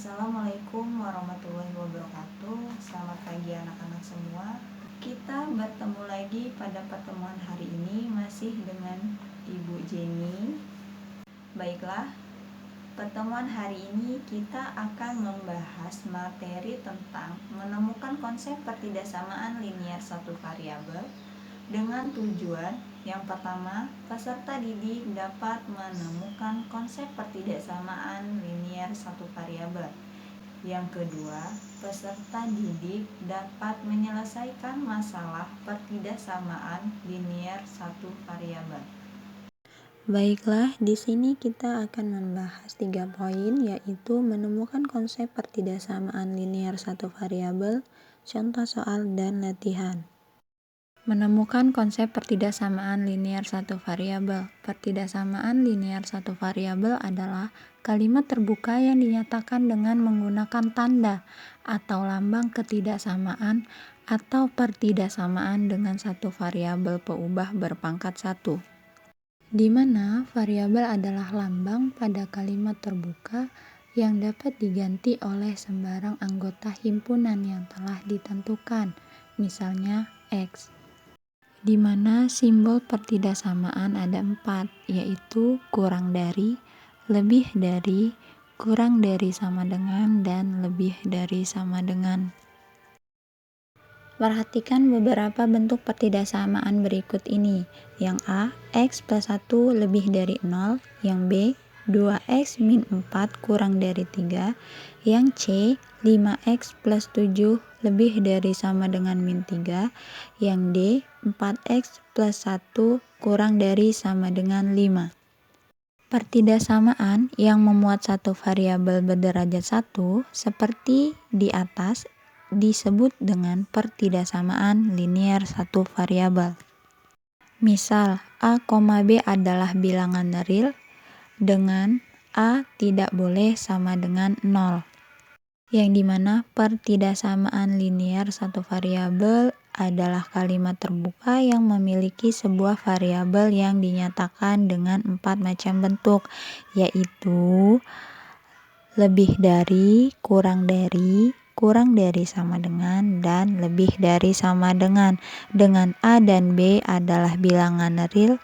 Assalamualaikum warahmatullahi wabarakatuh. Selamat pagi anak-anak semua. Kita bertemu lagi pada pertemuan hari ini masih dengan Ibu Jenny. Baiklah, pertemuan hari ini kita akan membahas materi tentang menemukan konsep pertidaksamaan linier satu variabel dengan tujuan yang pertama, peserta didik dapat menemukan konsep pertidaksamaan linier satu variabel. Yang kedua, peserta didik dapat menyelesaikan masalah pertidaksamaan linier satu variabel. Baiklah, di sini kita akan membahas 3 poin, yaitu menemukan konsep pertidaksamaan linier satu variabel, contoh soal dan latihan. Menemukan konsep pertidaksamaan linier satu variabel. Pertidaksamaan linier satu variabel adalah kalimat terbuka yang dinyatakan dengan menggunakan tanda atau lambang ketidaksamaan atau pertidaksamaan dengan satu variabel peubah berpangkat 1. Di mana variabel adalah lambang pada kalimat terbuka yang dapat diganti oleh sembarang anggota himpunan yang telah ditentukan, misalnya X. Di mana simbol pertidaksamaan ada 4, yaitu kurang dari, lebih dari, kurang dari sama dengan, dan lebih dari sama dengan. Perhatikan beberapa bentuk pertidaksamaan berikut ini. Yang A, X plus 1 lebih dari 0. Yang B, 2X min 4 kurang dari 3. Yang C, 5X plus 7 lebih dari sama dengan min 3. Yang D, 4X plus 1 kurang dari sama dengan 5. Pertidaksamaan yang memuat satu variabel berderajat 1 seperti di atas disebut dengan pertidaksamaan linier satu variabel. Misal, A, B adalah bilangan real dengan A tidak boleh sama dengan 0. Yang dimana pertidaksamaan linier satu variabel adalah kalimat terbuka yang memiliki sebuah variabel yang dinyatakan dengan 4 macam bentuk, yaitu lebih dari, kurang dari sama dengan, dan lebih dari sama dengan A dan B adalah bilangan real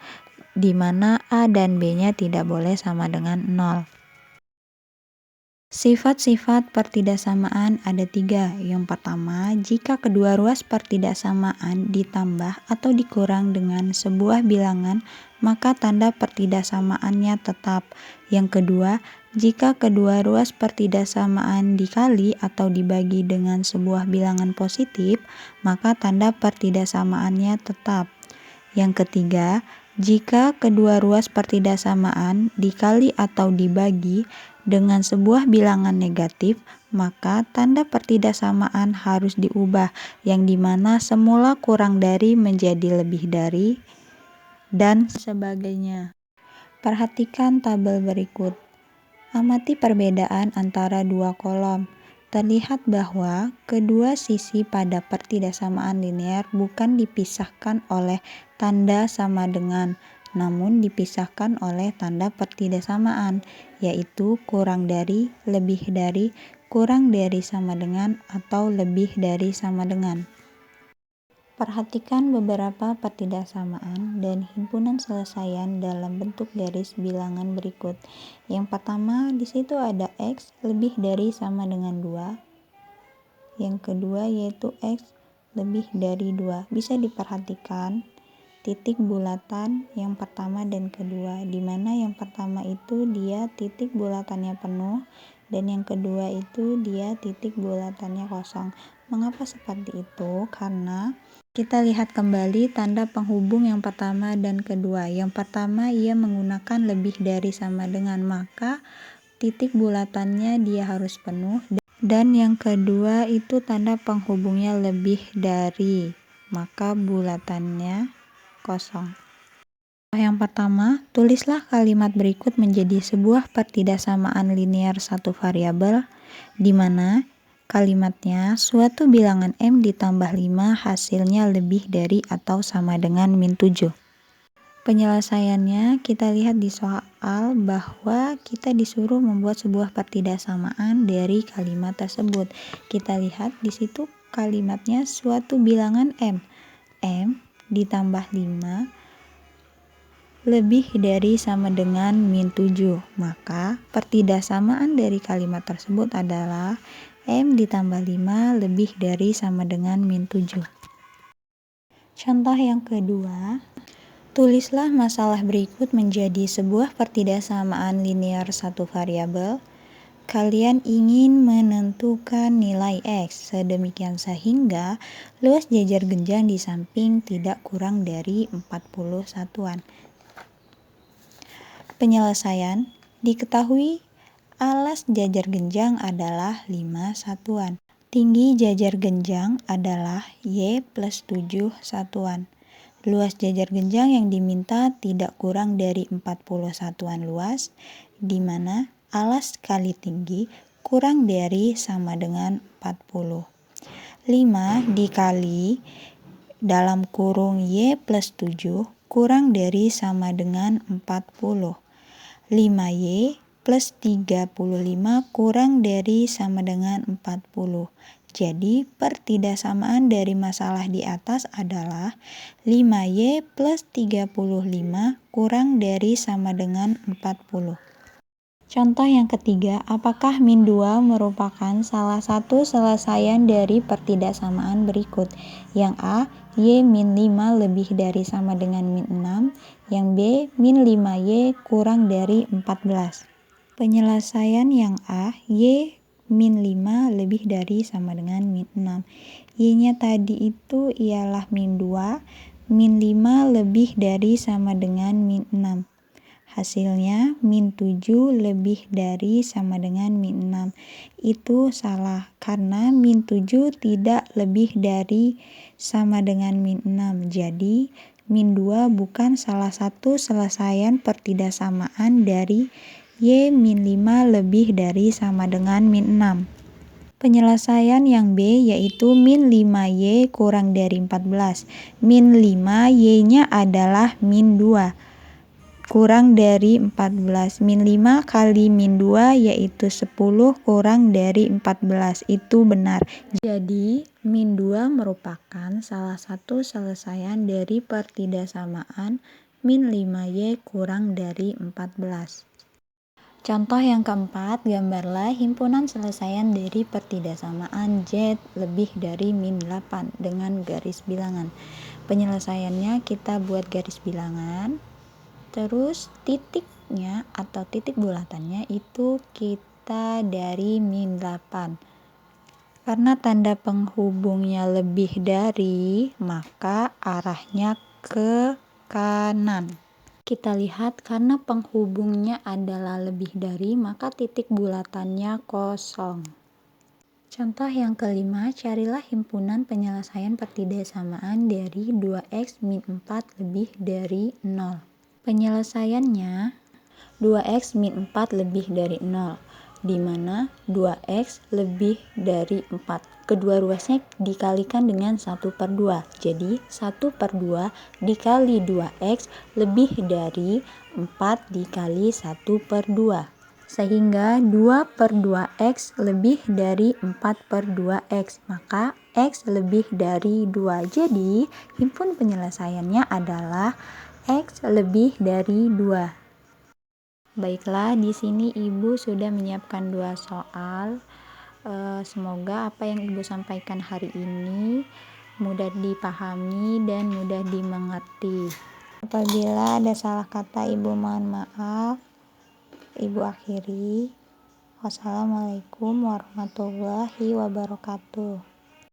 di mana A dan B-nya tidak boleh sama dengan 0. Sifat-sifat pertidaksamaan ada 3. Yang pertama, jika kedua ruas pertidaksamaan ditambah atau dikurang dengan sebuah bilangan, maka tanda pertidaksamaannya tetap. Yang kedua, jika kedua ruas pertidaksamaan dikali atau dibagi dengan sebuah bilangan positif, maka tanda pertidaksamaannya tetap. Yang ketiga, jika kedua ruas pertidaksamaan dikali atau dibagi dengan sebuah bilangan negatif, maka tanda pertidaksamaan harus diubah, yang dimana semula kurang dari menjadi lebih dari, dan sebagainya. Perhatikan tabel berikut. Amati perbedaan antara dua kolom. Terlihat bahwa kedua sisi pada pertidaksamaan linier bukan dipisahkan oleh tanda sama dengan, namun dipisahkan oleh tanda pertidaksamaan, yaitu kurang dari, lebih dari, kurang dari sama dengan, atau lebih dari sama dengan. Perhatikan beberapa pertidaksamaan dan himpunan selesaian dalam bentuk garis bilangan berikut. Yang pertama, di situ ada X lebih dari sama dengan 2. Yang kedua yaitu X lebih dari 2. Bisa diperhatikan titik bulatan yang pertama dan kedua, di mana yang pertama itu dia titik bulatannya penuh dan yang kedua itu dia titik bulatannya kosong. Mengapa seperti itu? Karena kita lihat kembali tanda penghubung yang pertama dan kedua. Yang pertama ia menggunakan lebih dari sama dengan, maka titik bulatannya dia harus penuh, dan yang kedua itu tanda penghubungnya lebih dari, maka bulatannya kosong. Yang pertama, tulislah kalimat berikut menjadi sebuah pertidaksamaan linier satu variabel, di mana kalimatnya suatu bilangan M ditambah 5 hasilnya lebih dari atau sama dengan min 7. Penyelesaiannya kita lihat di soal bahwa kita disuruh membuat sebuah pertidaksamaan dari kalimat tersebut. Kita lihat di situ kalimatnya suatu bilangan M. M ditambah 5 lebih dari sama dengan min 7. Maka pertidaksamaan dari kalimat tersebut adalah M ditambah 5 lebih dari sama dengan min 7. Contoh yang kedua, tulislah masalah berikut menjadi sebuah pertidaksamaan linear satu variabel. Kalian ingin menentukan nilai X sedemikian sehingga luas jajar genjang di samping tidak kurang dari 40 satuan. Penyelesaian, diketahui alas jajar genjang adalah 5 satuan. Tinggi jajar genjang adalah Y plus 7 satuan. Luas jajar genjang yang diminta tidak kurang dari 40 satuan luas, di mana alas kali tinggi kurang dari sama dengan 40. 5 dikali dalam kurung Y plus 7 kurang dari sama dengan 40. 5Y plus 35 kurang dari sama dengan 40. Jadi pertidaksamaan dari masalah di atas adalah 5Y plus 35 kurang dari sama dengan 40. Contoh yang ketiga, apakah min 2 merupakan salah satu selesaian dari pertidaksamaan berikut? Yang A, Y min 5 lebih dari sama dengan min 6. Yang B, min 5Y kurang dari 14. Penyelesaian yang A, Y min 5 lebih dari sama dengan min 6. Y-nya tadi itu ialah min 2, min 5 lebih dari sama dengan min 6. Hasilnya min 7 lebih dari sama dengan min 6. Itu salah karena min 7 tidak lebih dari sama dengan min 6. Jadi min 2 bukan salah satu selesaian pertidaksamaan dari Y min 5 lebih dari sama dengan min 6. Penyelesaian yang B yaitu min 5Y kurang dari 14. Min 5 Y-nya adalah min 2. Kurang dari 14. Min 5 kali min 2 yaitu 10 kurang dari 14. Itu benar. Jadi min 2 merupakan salah satu selesaian dari pertidaksamaan min 5Y kurang dari 14. Contoh yang keempat, gambarlah himpunan selesaian dari pertidaksamaan Z lebih dari min 8 dengan garis bilangan. Penyelesaiannya kita buat garis bilangan. Terus titiknya atau titik bulatannya itu kita dari min 8. Karena tanda penghubungnya lebih dari, maka arahnya ke kanan. Kita lihat karena penghubungnya adalah lebih dari, maka titik bulatannya kosong. Contoh yang kelima, carilah himpunan penyelesaian pertidaksamaan dari 2x min 4 lebih dari 0. Penyelesaiannya 2x min 4 lebih dari 0, di mana 2x lebih dari 4. Kedua ruasnya dikalikan dengan 1/2. Jadi 1/2 dikali 2x lebih dari 4 dikali 1/2. Sehingga 2/2x lebih dari 4/2x. Maka x lebih dari 2. Jadi himpun penyelesaiannya adalah X lebih dari 2. Baiklah, di sini Ibu sudah menyiapkan 2 soal. Semoga apa yang Ibu sampaikan hari ini mudah dipahami dan mudah dimengerti. Apabila ada salah kata Ibu mohon maaf. Ibu akhiri. Wassalamualaikum warahmatullahi wabarakatuh.